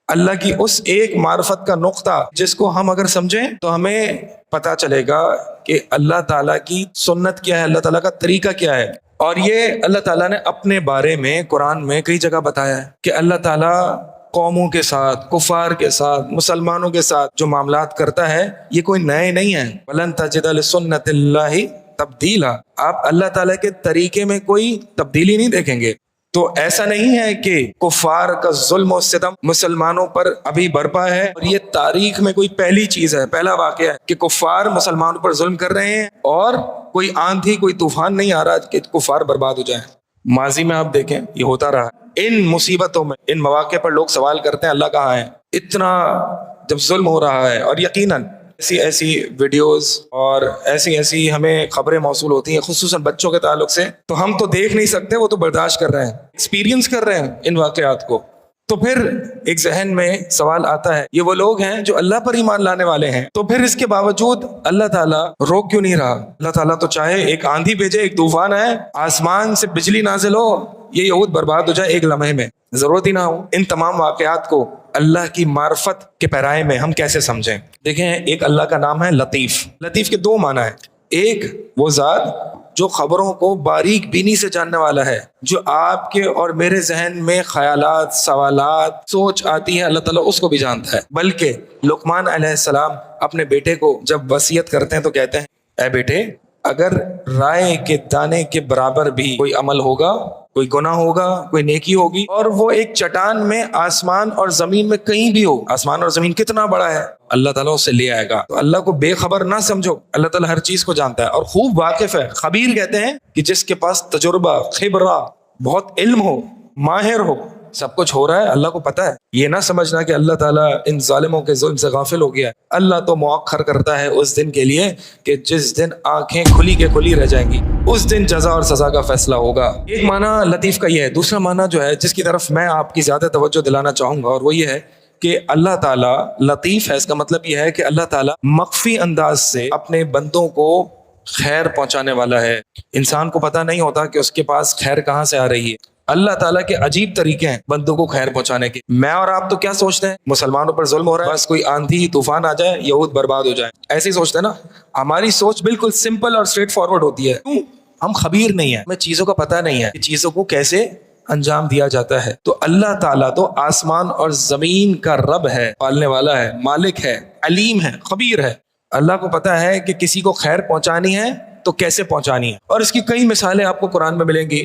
اللہ کی اس ایک معرفت کا نقطہ جس کو ہم اگر سمجھیں تو ہمیں پتہ چلے گا کہ اللہ تعالیٰ کی سنت کیا ہے، اللہ تعالیٰ کا طریقہ کیا ہے۔ اور یہ اللہ تعالیٰ نے اپنے بارے میں قرآن میں کئی جگہ بتایا ہے کہ اللہ تعالیٰ قوموں کے ساتھ، کفار کے ساتھ، مسلمانوں کے ساتھ جو معاملات کرتا ہے یہ کوئی نئے نہیں ہیں۔ وَلَن تَجِدَ لِسُنَّتِ اللَّهِ تَبْدِيلًا، آپ اللہ تعالیٰ کے طریقے میں کوئی تبدیلی نہیں دیکھیں گے۔ تو ایسا نہیں ہے کہ کفار کا ظلم و ستم مسلمانوں پر ابھی برپا ہے، اور یہ تاریخ میں کوئی پہلی چیز ہے، پہلا واقعہ ہے کہ کفار مسلمانوں پر ظلم کر رہے ہیں اور کوئی آندھی کوئی طوفان نہیں آ رہا کہ کفار برباد ہو جائیں۔ ماضی میں آپ دیکھیں یہ ہوتا رہا۔ ان مصیبتوں میں، ان مواقع پر لوگ سوال کرتے ہیں اللہ کہاں ہے؟ اتنا جب ظلم ہو رہا ہے، اور یقیناً ایسی ویڈیوز اور ایسی ہمیں خبریں موصول ہوتی ہیں خصوصاً بچوں کے تعلق سے، تو ہم تو دیکھ نہیں سکتے، وہ تو برداشت کر رہے ہیں، ایکسپیرینس کر رہے ہیں ان واقعات کو۔ تو پھر ایک ذہن میں سوال آتا ہے، یہ وہ لوگ ہیں جو اللہ پر ایمان لانے والے ہیں، تو پھر اس کے باوجود اللہ تعالیٰ روک کیوں نہیں رہا؟ اللہ تعالیٰ تو چاہے ایک آندھی بھیجے، ایک طوفان آئے، آسمان سے بجلی نازل ہو، یہ یہود برباد ہو جائے ایک لمحے میں، ضرورت ہی نہ ہو۔ ان تمام واقعات کو اللہ کی معرفت کے پیرائے میں ہم کیسے سمجھیں؟ دیکھیں، ایک اللہ کا نام ہے لطیف۔ لطیف کے دو معنی ہیں۔ ایک وہ ذات جو خبروں کو باریک بینی سے جاننے والا ہے، جو آپ کے اور میرے ذہن میں خیالات، سوالات، سوچ آتی ہے، اللہ تعالیٰ اس کو بھی جانتا ہے۔ بلکہ لقمان علیہ السلام اپنے بیٹے کو جب وصیت کرتے ہیں تو کہتے ہیں، اے بیٹے، اگر رائے کے دانے کے برابر بھی کوئی عمل ہوگا، کوئی گناہ ہوگا، کوئی نیکی ہوگی، اور وہ ایک چٹان میں آسمان اور زمین میں کہیں بھی ہو، آسمان اور زمین کتنا بڑا ہے، اللہ تعالیٰ اسے لے آئے گا۔ تو اللہ کو بے خبر نہ سمجھو، اللہ تعالیٰ ہر چیز کو جانتا ہے اور خوب واقف ہے۔ خبیر کہتے ہیں کہ جس کے پاس تجربہ، خبرہ، بہت علم ہو، ماہر ہو، سب کچھ ہو رہا ہے، اللہ کو پتہ ہے۔ یہ نہ سمجھنا کہ اللہ تعالیٰ ان ظالموں کے ظلم سے غافل ہو گیا ہے۔ اللہ تو مؤخر کرتا ہے اس دن کے لیے کہ جس دن آنکھیں کھلی کے کھلی رہ جائیں گی، اس دن جزا اور سزا کا فیصلہ ہوگا۔ ایک معنی لطیف کا یہ ہے۔ دوسرا معنی جو ہے جس کی طرف میں آپ کی زیادہ توجہ دلانا چاہوں گا، اور وہ یہ ہے کہ اللہ تعالیٰ لطیف ہے۔ اس کا مطلب یہ ہے کہ اللہ تعالیٰ مخفی انداز سے اپنے بندوں کو خیر پہنچانے والا ہے۔ انسان کو پتہ نہیں ہوتا کہ اس کے پاس خیر کہاں سے آ رہی ہے۔ اللہ تعالیٰ کے عجیب طریقے ہیں بندوں کو خیر پہنچانے کے۔ میں اور آپ تو کیا سوچتے ہیں؟ مسلمانوں پر ظلم ہو رہا ہے، بس کوئی آندھی طوفان آ جائے، یہود برباد ہو جائے، ایسے ہی سوچتے ہیں نا۔ ہماری سوچ بالکل سمپل اور اسٹریٹ فارورڈ ہوتی ہے۔ کیوں؟ ہم خبیر نہیں ہیں، ہمیں چیزوں کا پتہ نہیں ہے کہ چیزوں کو کیسے انجام دیا جاتا ہے۔ تو اللہ تعالیٰ تو آسمان اور زمین کا رب ہے، پالنے والا ہے، مالک ہے، علیم ہے، خبیر ہے۔ اللہ کو پتہ ہے کہ کسی کو خیر پہنچانی ہے تو کیسے پہنچانی ہے، اور اس کی کئی مثالیں آپ کو قرآن میں ملیں گی۔